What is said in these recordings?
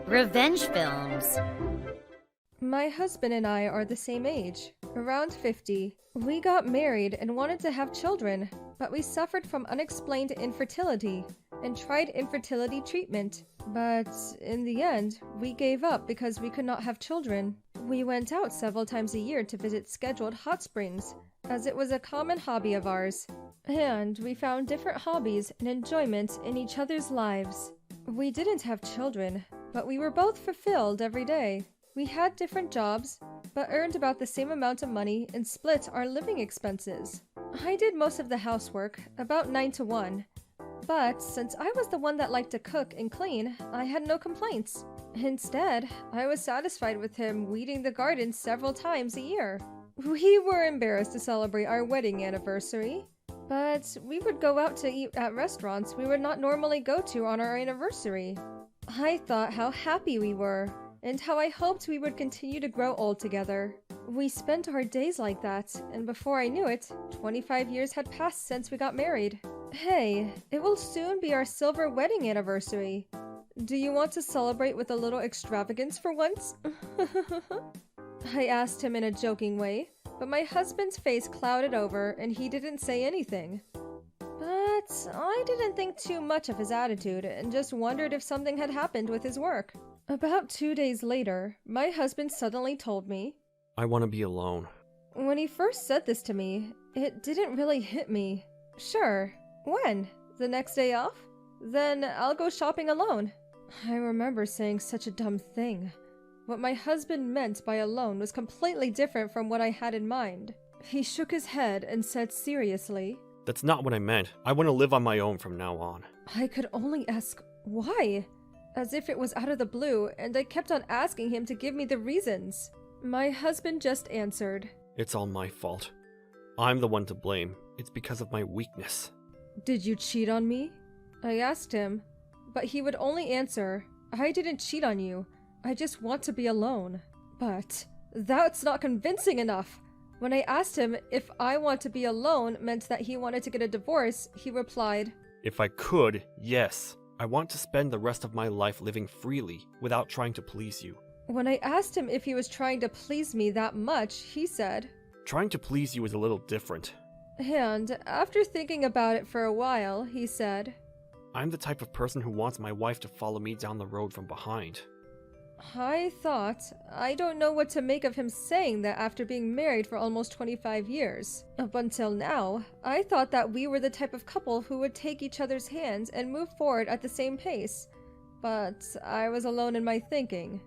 Revenge films. My husband and I are the same age, around 50. We got married and wanted to have children, but we suffered from unexplained infertility and tried infertility treatment. But in the end, we gave up because we could not have children. We went out several times a year to visit scheduled hot springs, as it was a common hobby of ours. And we found different hobbies and enjoyment in each other's lives. We didn't have children, but we were both fulfilled every day. We had different jobs, but earned about the same amount of money and split our living expenses. I did most of the housework, about 9 to 1. But since I was the one that liked to cook and clean, I had no complaints. Instead, I was satisfied with him weeding the garden several times a year. We were embarrassed to celebrate our wedding anniversary, but we would go out to eat at restaurants we would not normally go to on our anniversary. I thought how happy we were, and how I hoped we would continue to grow old together. We spent our days like that, and before I knew it, 25 years had passed since we got married. Hey, it will soon be our silver wedding anniversary. Do you want to celebrate with a little extravagance for once? I asked him in a joking way, but my husband's face clouded over and he didn't say anything. But I didn't think too much of his attitude and just wondered if something had happened with his work. About 2 days later, my husband suddenly told me, I want to be alone. When he first said this to me, it didn't really hit me. Sure, when? The next day off? Then I'll go shopping alone. I remember saying such a dumb thing. What my husband meant by alone was completely different from what I had in mind. He shook his head and said seriously, That's not what I meant. I want to live on my own from now on. I could only ask, why? As if it was out of the blue, and I kept on asking him to give me the reasons. My husband just answered, It's all my fault. I'm the one to blame. It's because of my weakness. Did you cheat on me? I asked him, but he would only answer, I didn't cheat on you. I just want to be alone. But that's not convincing enough. When I asked him if I want to be alone meant that he wanted to get a divorce, he replied, If I could, yes. I want to spend the rest of my life living freely without trying to please you. When I asked him if he was trying to please me that much, he said, Trying to please you is a little different. And after thinking about it for a while, he said, I'm the type of person who wants my wife to follow me down the road from behind. I thought, I don't know what to make of him saying that after being married for almost 25 years. Up until now, I thought that we were the type of couple who would take each other's hands and move forward at the same pace. But I was alone in my thinking.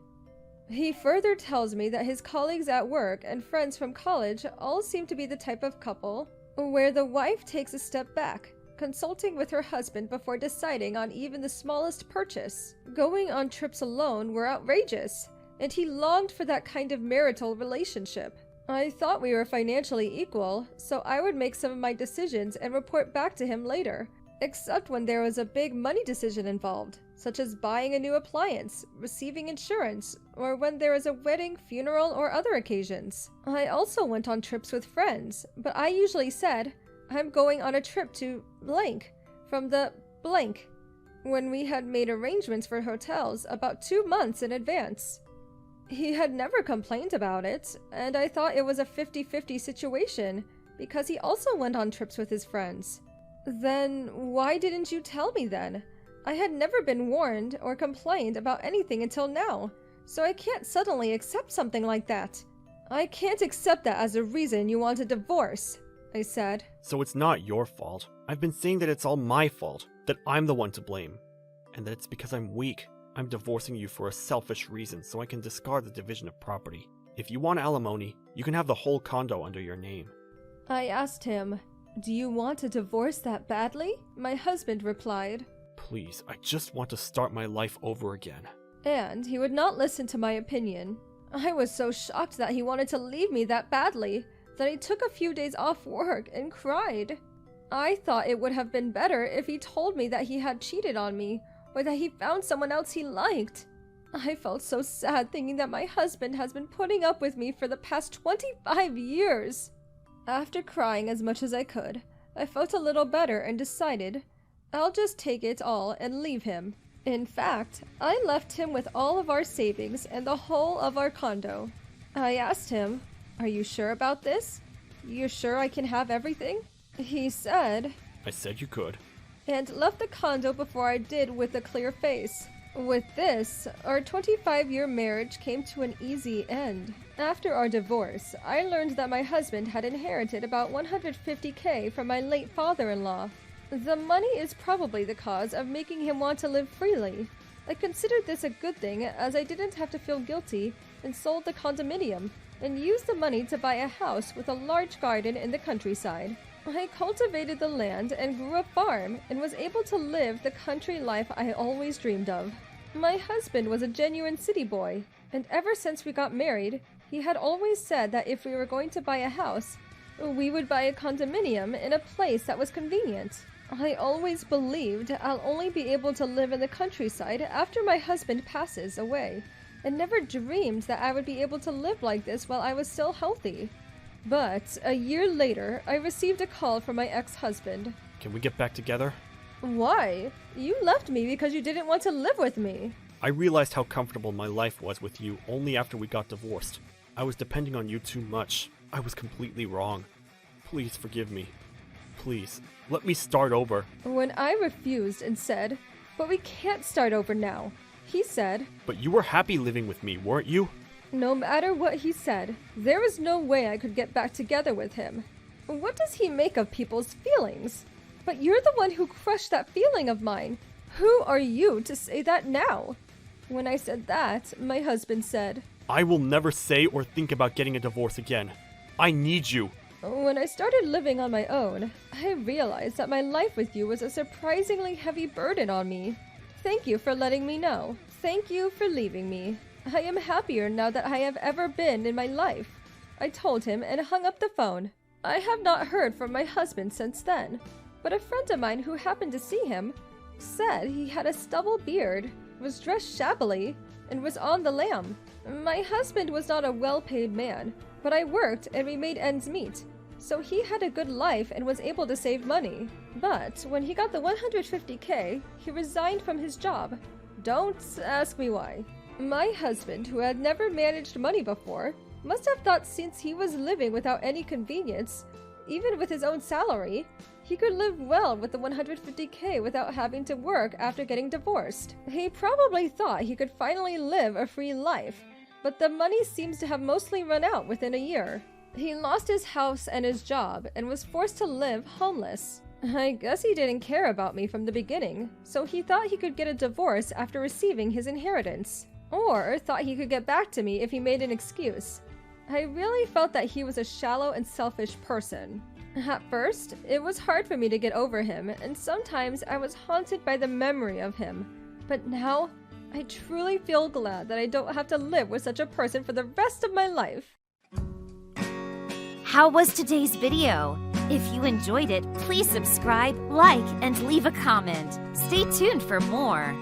He further tells me that his colleagues at work and friends from college all seem to be the type of couple where the wife takes a step back, consulting with her husband before deciding on even the smallest purchase. Going on trips alone were outrageous, and he longed for that kind of marital relationship. I thought we were financially equal, so I would make some of my decisions and report back to him later, except when there was a big money decision involved, such as buying a new appliance, receiving insurance, or when there was a wedding, funeral, or other occasions. I also went on trips with friends, but I usually said, I'm going on a trip to blank, from the blank, when we had made arrangements for hotels about 2 months in advance. He had never complained about it, and I thought it was a 50-50 situation, because he also went on trips with his friends. Then why didn't you tell me then? I had never been warned or complained about anything until now, so I can't suddenly accept something like that. I can't accept that as a reason you want a divorce, I said. So it's not your fault. I've been saying that it's all my fault, that I'm the one to blame, and that it's because I'm weak. I'm divorcing you for a selfish reason so I can discard the division of property. If you want alimony, you can have the whole condo under your name. I asked him, do you want a divorce that badly? My husband replied, Please, I just want to start my life over again. And he would not listen to my opinion. I was so shocked that he wanted to leave me that badly that I took a few days off work and cried. I thought it would have been better if he told me that he had cheated on me, or that he found someone else he liked. I felt so sad thinking that my husband has been putting up with me for the past 25 years. After crying as much as I could, I felt a little better and decided I'll just take it all and leave him. In fact, I left him with all of our savings and the whole of our condo. I asked him, "Are you sure about this? You're sure I can have everything?" He said, I said you could. and left the condo before I did with a clear face. With this, our 25-year marriage came to an easy end. After our divorce, I learned that my husband had inherited about $150K from my late father-in-law. The money is probably the cause of making him want to live freely. I considered this a good thing as I didn't have to feel guilty and sold the condominium and used the money to buy a house with a large garden in the countryside. I cultivated the land and grew a farm and was able to live the country life I always dreamed of. My husband was a genuine city boy, and ever since we got married, he had always said that if we were going to buy a house, we would buy a condominium in a place that was convenient. I always believed I'll only be able to live in the countryside after my husband passes away, and never dreamed that I would be able to live like this while I was still healthy. But a year later, I received a call from my ex-husband. Can we get back together? Why? You left me because you didn't want to live with me. I realized how comfortable my life was with you only after we got divorced. I was depending on you too much. I was completely wrong. Please forgive me. Please, let me start over. When I refused and said, "But we can't start over now," he said, But you were happy living with me, weren't you? no matter what he said, there was no way I could get back together with him. What does he make of people's feelings? But you're the one who crushed that feeling of mine. Who are you to say that now? When I said that, my husband said, I will never say or think about getting a divorce again. I need you. when I started living on my own, I realized that my life with you was a surprisingly heavy burden on me. Thank you for letting me know. Thank you for leaving me. I am happier now that I have ever been in my life. I told him and hung up the phone. I have not heard from my husband since then, but a friend of mine who happened to see him said he had a stubble beard, was dressed shabbily, and was on the lam. My husband was not a well-paid man, but I worked and we made ends meet, so he had a good life and was able to save money. But when he got the $150K, he resigned from his job. Don't ask me why. My husband, who had never managed money before, must have thought since he was living without any convenience, even with his own salary, he could live well with the $150K without having to work after getting divorced. He probably thought he could finally live a free life, but the money seems to have mostly run out within a year. He lost his house and his job and was forced to live homeless. I guess he didn't care about me from the beginning, so he thought he could get a divorce after receiving his inheritance. Or thought he could get back to me if he made an excuse. I really felt that he was a shallow and selfish person. At first, it was hard for me to get over him, and sometimes I was haunted by the memory of him. But now, I truly feel glad that I don't have to live with such a person for the rest of my life. How was today's video? If you enjoyed it, please subscribe, like, and leave a comment. Stay tuned for more.